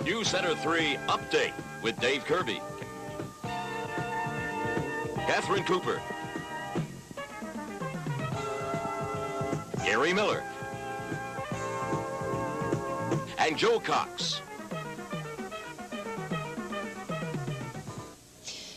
NewsCenter 3 Update with Dave Kirby, Catherine Cooper, Gary Miller, and Joe Cox.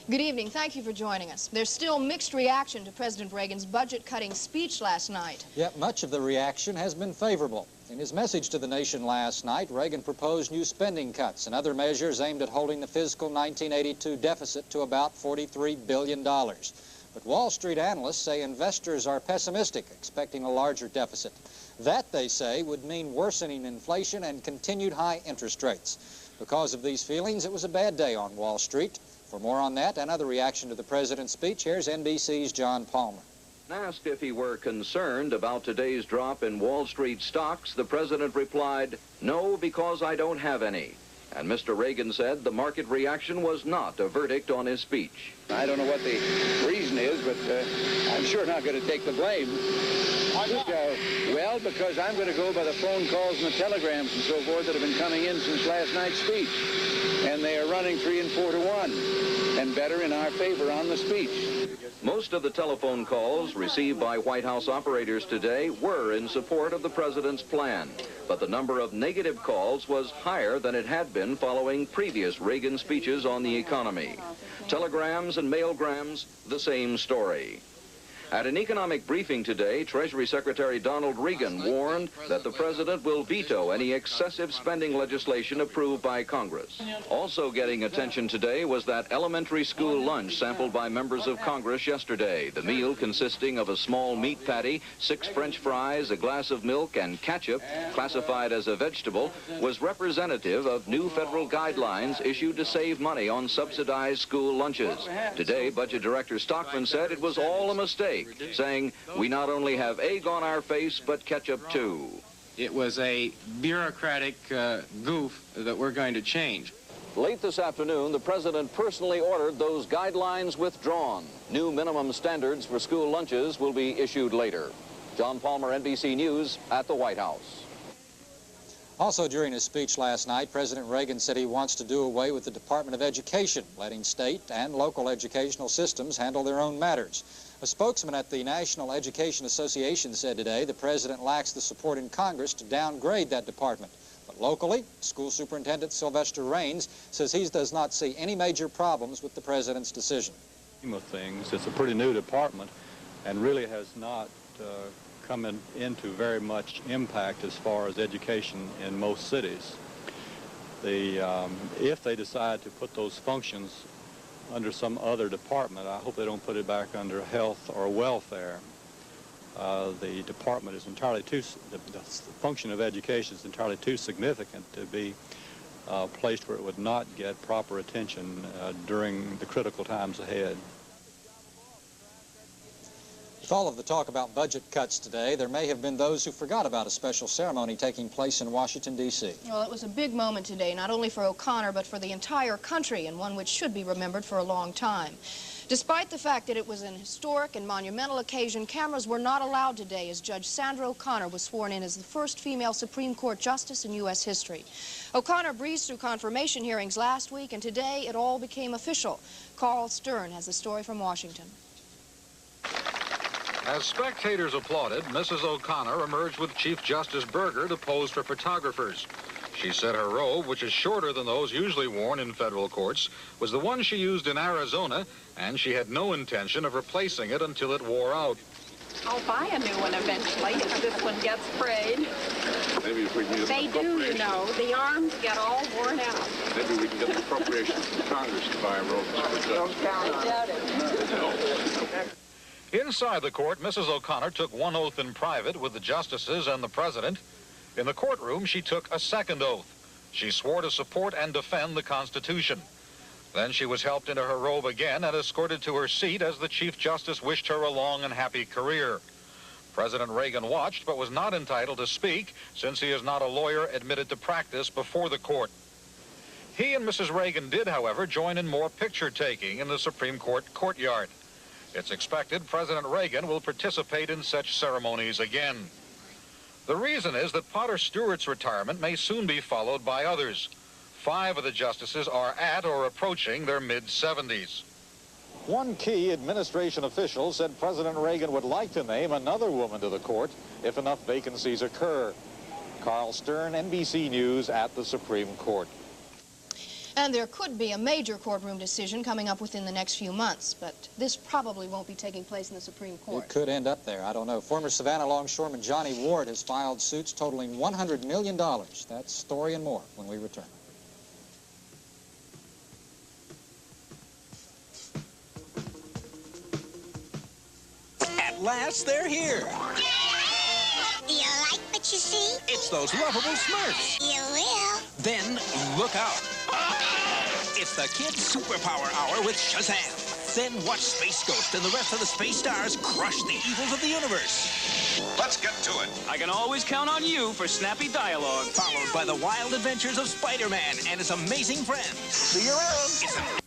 Good evening. Thank you for joining us. There's still mixed reaction to President Reagan's budget-cutting speech last night. Yet much of the reaction has been favorable. In his message to the nation last night, Reagan proposed new spending cuts and other measures aimed at holding the fiscal 1982 deficit to about $43 billion. But Wall Street analysts say investors are pessimistic, expecting a larger deficit. That, they say, would mean worsening inflation and continued high interest rates. Because of these feelings, it was a bad day on Wall Street. For more on that and other reaction to the president's speech, here's NBC's John Palmer. Asked if he were concerned about today's drop in Wall Street stocks, the president replied, "No, because I don't have any." And Mr. Reagan said the market reaction was not a verdict on his speech. I don't know what the reason is, but I'm sure not going to take the blame. Well, because I'm going to go by the phone calls and the telegrams and so forth that have been coming in since last night's speech. And they are running 3 and 4 to 1, and better in our favor on the speech. Most of the telephone calls received by White House operators today were in support of the president's plan. But the number of negative calls was higher than it had been following previous Reagan speeches on the economy. Telegrams and mailgrams, the same story. At an economic briefing today, Treasury Secretary Donald Reagan warned that the president will veto any excessive spending legislation approved by Congress. Also getting attention today was that elementary school lunch sampled by members of Congress yesterday. The meal, consisting of a small meat patty, 6 French fries, a glass of milk, and ketchup, classified as a vegetable, was representative of new federal guidelines issued to save money on subsidized school lunches. Today, Budget Director Stockman said it was all a mistake, saying, "We not only have egg on our face, but ketchup too." It was a bureaucratic goof that we're going to change. Late this afternoon, the president personally ordered those guidelines withdrawn. New minimum standards for school lunches will be issued later. John Palmer, NBC News, at the White House. Also during his speech last night, President Reagan said he wants to do away with the Department of Education, letting state and local educational systems handle their own matters. A spokesman at the National Education Association said today the president lacks the support in Congress to downgrade that department. But locally, School Superintendent Sylvester Raines says he does not see any major problems with the president's decision. Of things, it's a pretty new department and really has not come into very much impact as far as education in most cities. If they decide to put those functions under some other department, I hope they don't put it back under health or welfare. The department is entirely the function of education is entirely too significant to be placed where it would not get proper attention during the critical times ahead. With all of the talk about budget cuts today, there may have been those who forgot about a special ceremony taking place in Washington, D.C. Well, it was a big moment today, not only for O'Connor, but for the entire country, and one which should be remembered for a long time. Despite the fact that it was an historic and monumental occasion, cameras were not allowed today as Judge Sandra O'Connor was sworn in as the first female Supreme Court justice in U.S. history. O'Connor breezed through confirmation hearings last week, and today it all became official. Carl Stern has the story from Washington. As spectators applauded, Mrs. O'Connor emerged with Chief Justice Berger to pose for photographers. She said her robe, which is shorter than those usually worn in federal courts, was the one she used in Arizona, and she had no intention of replacing it until it wore out. I'll buy a new one eventually if this one gets frayed. Maybe if we can get They do, you know. The arms get all worn out. Maybe we can get an appropriation from Congress to buy a robe. Don't count on it. Inside the court, Mrs. O'Connor took one oath in private with the justices and the president. In the courtroom, she took a second oath. She swore to support and defend the Constitution. Then she was helped into her robe again and escorted to her seat as the Chief Justice wished her a long and happy career. President Reagan watched but was not entitled to speak since he is not a lawyer admitted to practice before the court. He and Mrs. Reagan did, however, join in more picture-taking in the Supreme Court courtyard. It's expected President Reagan will participate in such ceremonies again. The reason is that Potter Stewart's retirement may soon be followed by others. 5 of the justices are at or approaching their mid-70s. One key administration official said President Reagan would like to name another woman to the court if enough vacancies occur. Carl Stern, NBC News at the Supreme Court. And there could be a major courtroom decision coming up within the next few months, but this probably won't be taking place in the Supreme Court. It could end up there. I don't know. Former Savannah longshoreman Johnny Ward has filed suits totaling $100 million. That story and more when we return. At last, they're here. Do you like what you see? It's those lovable Smurfs. You will. Then look out. It's the Kids Superpower Hour with Shazam. Then watch Space Ghost and the rest of the space stars crush the evils of the universe. Let's get to it. I can always count on you for snappy dialogue. Followed by the wild adventures of Spider-Man and his amazing friends. See you around. It's an